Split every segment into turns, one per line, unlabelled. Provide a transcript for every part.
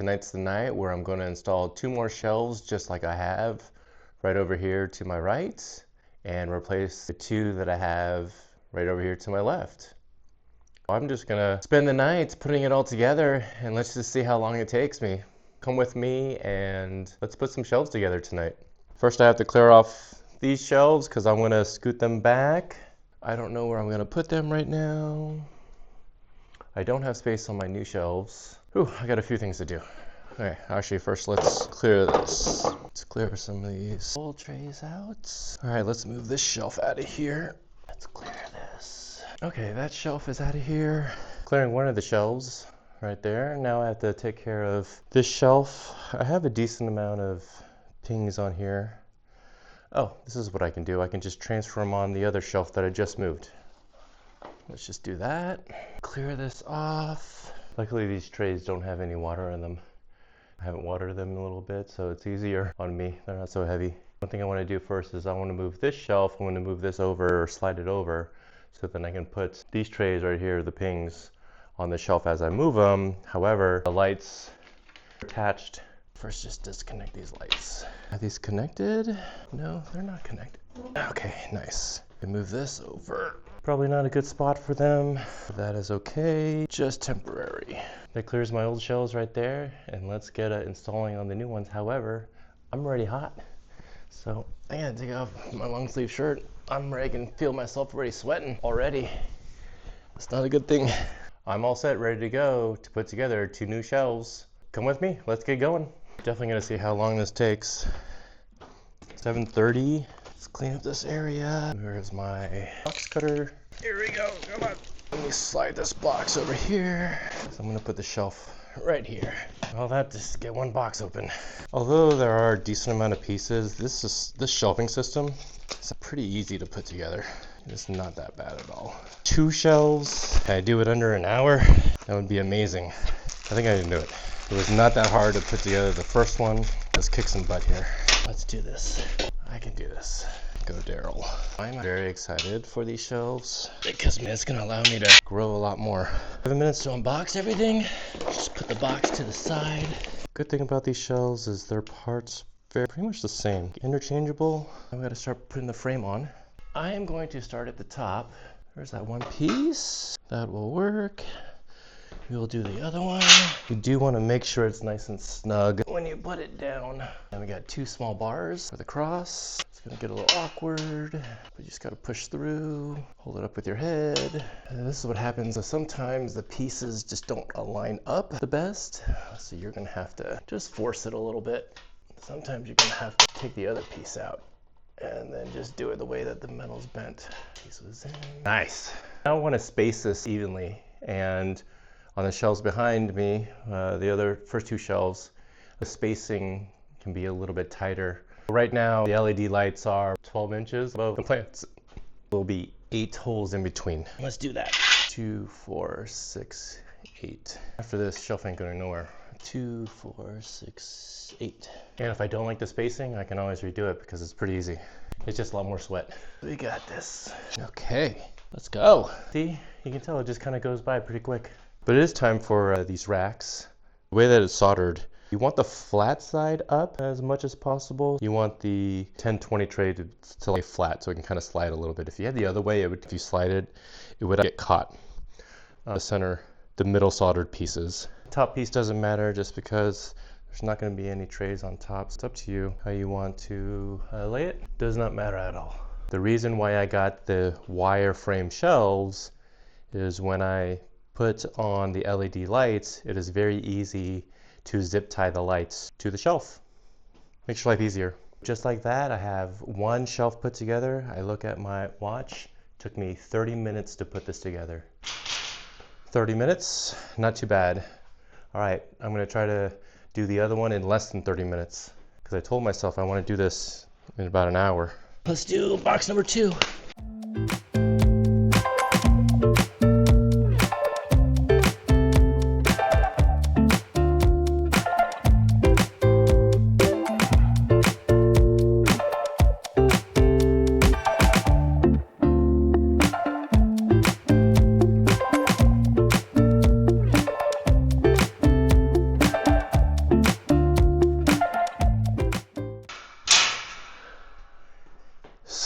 Tonight's the night where I'm going to install 2 more shelves just like I have right over here to my right and replace the 2 that I have right over here to my left. I'm just gonna spend the night putting it all together and let's just see how long it takes me. Come with me and let's put some shelves together tonight. First I have to clear off these shelves because I'm gonna scoot them back. I don't know where I'm gonna put them right now. I don't have space on my new shelves. Whew, I got a few things to do. Okay, actually first let's clear this. Let's clear some of these old trays out. All right, let's move this shelf out of here. Let's clear this. Okay, that shelf is out of here. Clearing one of the shelves right there. Now I have to take care of this shelf. I have a decent amount of pings on here. Oh, this is what I can do. I can just transfer them on the other shelf that I just moved. Let's just do that. Clear this off. Luckily these trays don't have any water in them. I haven't watered them in a little bit, so it's easier on me. They're not so heavy. One thing I want to do first is I want to move this shelf. I want to move this over or slide it over so then I can put these trays right here, the pings, on the shelf as I move them. However, the lights are attached. First, just disconnect these lights. Are these connected? No, they're not connected. Okay, nice. I move this over. Probably not a good spot for them. That is okay, just temporary. That clears my old shelves right there, and let's get installing on the new ones. However, I'm already hot, so I gotta take off my long sleeve shirt. I'm ready, I can feel myself already sweating already. It's not a good thing. I'm all set, ready to go to put together 2 new shelves. Come with me, let's get going. Definitely gonna see how long this takes. 7:30. Let's clean up this area. Where's my box cutter? Here we go, come on. Let me slide this box over here. So I'm gonna put the shelf right here. All that, just get one box open. Although there are a decent amount of pieces, this shelving system is pretty easy to put together. It's not that bad at all. 2 shelves, can I do it under an hour? That would be amazing. I think I can do it. It was not that hard to put together the first one. Let's kick some butt here. Let's do this. I can do this. Go Daryl. I'm very excited for these shelves because it's gonna allow me to grow a lot more. 7 minutes to unbox everything. Just put the box to the side. Good thing about these shelves is their parts are pretty much the same. Interchangeable. I've got to start putting the frame on. I am going to start at the top. There's that one piece. That will work. We will do the other one. You do want to make sure it's nice and snug when you put it down. And we got 2 small bars for the cross. It's gonna get a little awkward, but you just gotta push through, hold it up with your head. And this is what happens. So sometimes the pieces just don't align up the best. So you're gonna have to just force it a little bit. Sometimes you're gonna have to take the other piece out and then just do it the way that the metal's bent. Piece was in. Nice. Now I want to space this evenly, and on the shelves behind me, the other first 2 shelves, the spacing can be a little bit tighter. Right now, the LED lights are 12 inches above the plants. There'll be 8 holes in between. Let's do that. 2, 4, 6, 8. After this, shelf ain't going nowhere. 2, 4, 6, 8. And if I don't like the spacing, I can always redo it because it's pretty easy. It's just a lot more sweat. We got this. Okay, let's go. See, you can tell it just kind of goes by pretty quick. But it is time for these racks. The way that it's soldered, you want the flat side up as much as possible. You want the 10-20 tray to lay flat so it can kind of slide a little bit. If you had the other way, if you slide it, it would get caught. The center, the middle soldered pieces. Top piece doesn't matter just because there's not going to be any trays on top. It's up to you how you want to lay it. Does not matter at all. The reason why I got the wireframe shelves is when I put on the LED lights, it is very easy to zip tie the lights to the shelf. Makes your life easier. Just like that, I have 1 shelf put together. I look at my watch. Took me 30 minutes to put this together. 30 minutes, not too bad. All right, I'm gonna try to do the other one in less than 30 minutes because I told myself I want to do this in about an hour. Let's do box number 2.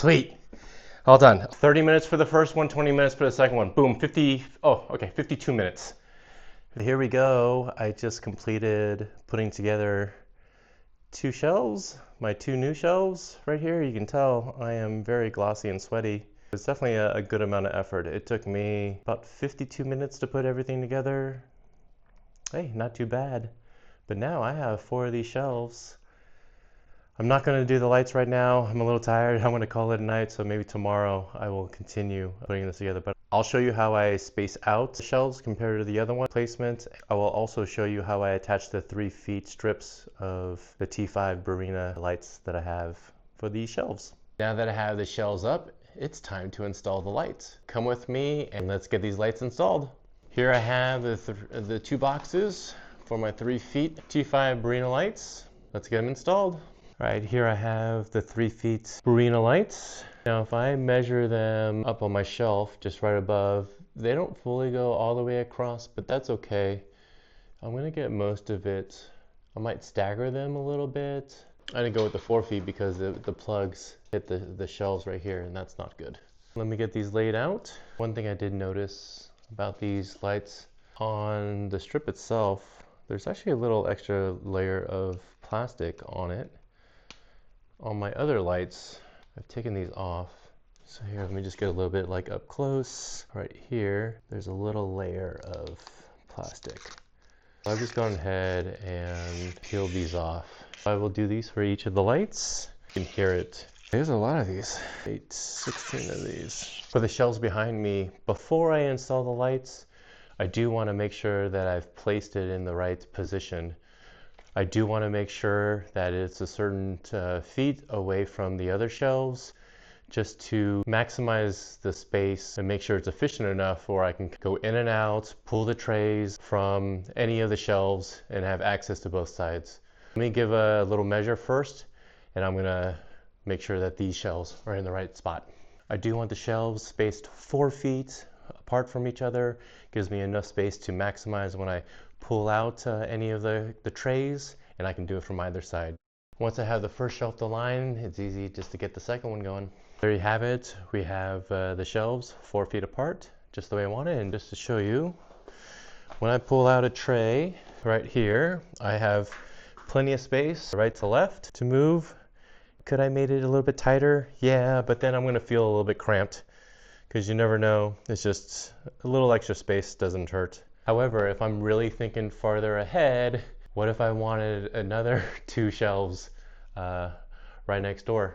Sweet. All done. 30 minutes for the first one, 20 minutes for the second one. Boom, 52 minutes. Here we go. I just completed putting together two shelves, my two new shelves right here. You can tell I am very glossy and sweaty. It's definitely a good amount of effort. It took me about 52 minutes to put everything together. Hey, not too bad. But now I have 4 of these shelves. I'm not going to do the lights right now. I'm a little tired. I'm going to call it a night, so maybe tomorrow I will continue putting this together. But I'll show you how I space out the shelves compared to the other one placement. I will also show you how I attach the 3 feet strips of the T5 Barrina lights that I have for these shelves. Now that I have the shelves up, it's time to install the lights. Come with me and let's get these lights installed. Here I have the 2 boxes for my 3 feet T5 Barrina lights. Let's get them installed. Right here I have the 3 feet Barrina lights. Now if I measure them up on my shelf just right above, they don't fully go all the way across, but that's okay. I'm going to get most of it. I might stagger them a little bit. I didn't go with the 4 feet because the plugs hit the shelves right here, and that's not good. Let me get these laid out. One thing I did notice about these lights, on the strip itself, there's actually a little extra layer of plastic on it. On my other lights, I've taken these off. So here, let me just get a little bit like up close. Right here, there's a little layer of plastic. I've just gone ahead and peeled these off. I will do these for each of the lights. You can hear it. There's a lot of these. 16 of these. For the shelves behind me, before I install the lights, I do want to make sure that I've placed it in the right position. I do want to make sure that it's a certain feet away from the other shelves, just to maximize the space and make sure it's efficient enough where I can go in and out, pull the trays from any of the shelves and have access to both sides. Let me give a little measure first, and I'm going to make sure that these shelves are in the right spot. I do want the shelves spaced 4 feet apart from each other. Gives me enough space to maximize when I pull out any of the trays, and I can do it from either side. Once I have the first shelf aligned, it's easy just to get the second one going. There you have it. We have the shelves 4 feet apart, just the way I want it. And just to show you, when I pull out a tray right here, I have plenty of space right to left to move. Could I made it a little bit tighter? Yeah, but then I'm going to feel a little bit cramped because you never know. It's just a little extra space doesn't hurt. However, if I'm really thinking farther ahead, what if I wanted another 2 shelves right next door?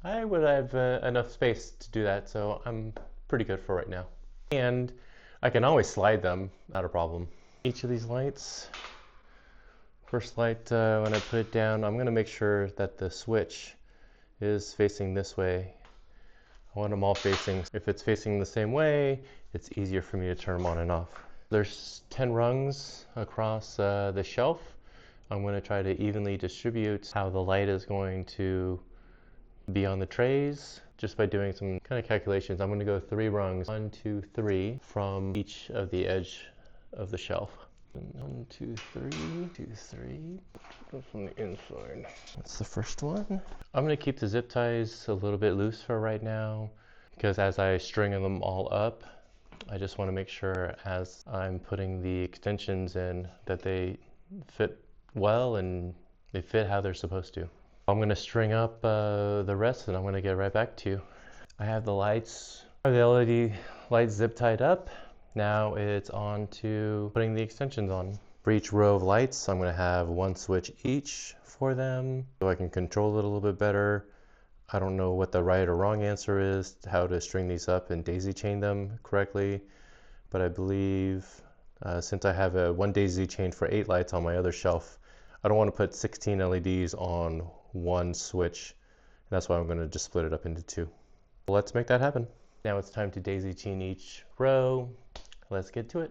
I would have enough space to do that, so I'm pretty good for right now. And I can always slide them, not a problem. Each of these lights, first light, when I put it down, I'm going to make sure that the switch is facing this way. I want them all facing. If it's facing the same way, it's easier for me to turn them on and off. There's 10 rungs across the shelf. I'm going to try to evenly distribute how the light is going to be on the trays. Just by doing some kind of calculations, I'm going to go 3 rungs, 1, 2, 3, from each of the edge of the shelf. 1, 2, 3, 2, 3. Go from the inside. That's the first one. I'm going to keep the zip ties a little bit loose for right now, because as I string them all up, I just want to make sure as I'm putting the extensions in that they fit well and they fit how they're supposed to. I'm going to string up the rest, and I'm going to get right back to you. I have the lights, the LED lights zip tied up. Now it's on to putting the extensions on. For each row of lights, I'm going to have 1 switch each for them so I can control it a little bit better. I don't know what the right or wrong answer is, how to string these up and daisy chain them correctly, but I believe since I have a 1 daisy chain for 8 lights on my other shelf, I don't want to put 16 LEDs on 1 switch. That's why I'm going to just split it up into 2. Let's make that happen. Now it's time to daisy chain each row. Let's get to it.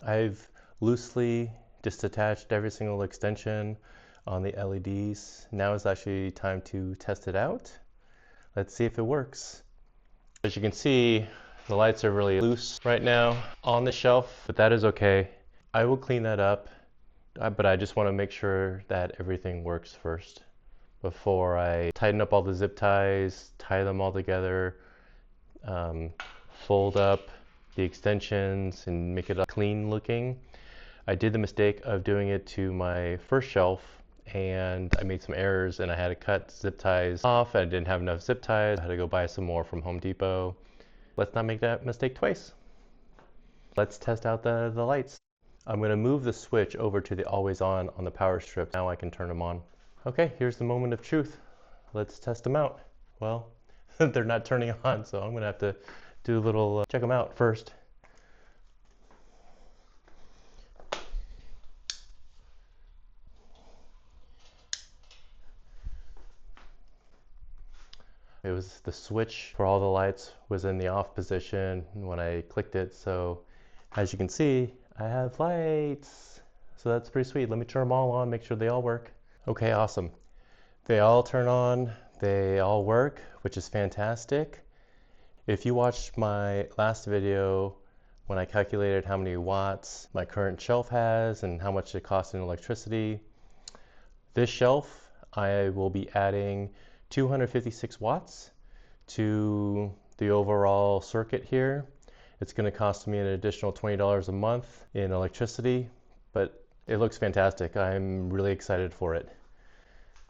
I've loosely just attached every single extension on the LEDs. Now it's actually time to test it out. Let's see if it works. As you can see, the lights are really loose right now on the shelf, but that is okay. I will clean that up, but I just want to make sure that everything works first before I tighten up all the zip ties, tie them all together, fold up the extensions and make it clean looking. I did the mistake of doing it to my first shelf and I made some errors and I had to cut zip ties off. I didn't have enough zip ties. I had to go buy some more from Home Depot. Let's not make that mistake twice. Let's test out the lights. I'm going to move the switch over to the always on the power strip. Now I can turn them on. Okay, here's the moment of truth. Let's test them out. Well, they're not turning on, so I'm going to have to do a little check them out first. It was the switch for all the lights was in the off position when I clicked it. So as you can see, I have lights. So that's pretty sweet. Let me turn them all on, make sure they all work. Okay, awesome. They all turn on, they all work, which is fantastic. If you watched my last video when I calculated how many watts my current shelf has and how much it costs in electricity, this shelf I will be adding 256 watts to the overall circuit here. It's going to cost me an additional $20 a month in electricity, but it looks fantastic. I'm really excited for it.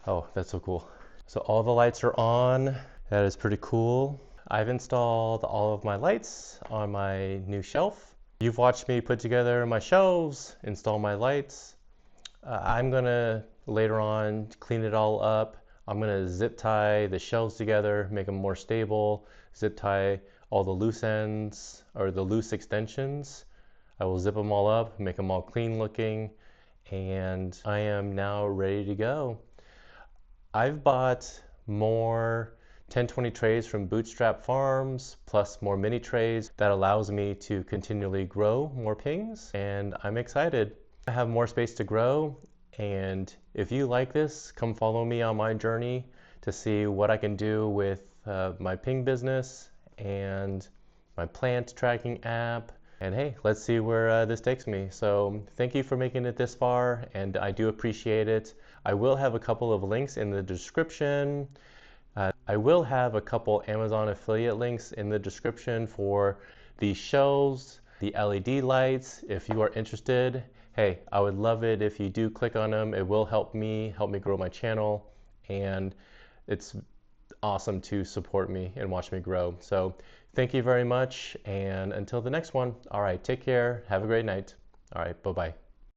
Oh, that's so cool. So all the lights are on. That is pretty cool. I've installed all of my lights on my new shelf. You've watched me put together my shelves, install my lights. I'm gonna later on clean it all up. I'm gonna zip tie the shelves together, make them more stable, zip tie all the loose ends or the loose extensions. I will zip them all up, make them all clean looking, and I am now ready to go. I've bought more 1020 trays from Bootstrap Farms, plus more mini trays that allows me to continually grow more pings, and I'm excited. I have more space to grow, and if you like this, come follow me on my journey to see what I can do with my ping business and my plant tracking app. And hey, let's see where this takes me. So thank you for making it this far, and I do appreciate it. I will have a couple of links in the description. I will have a couple Amazon affiliate links in the description for the shelves, the LED lights. If you are interested, hey, I would love it if you do click on them. It will help me grow my channel, and it's awesome to support me and watch me grow. So thank you very much, and until the next one, all right, take care, have a great night. All right, bye-bye.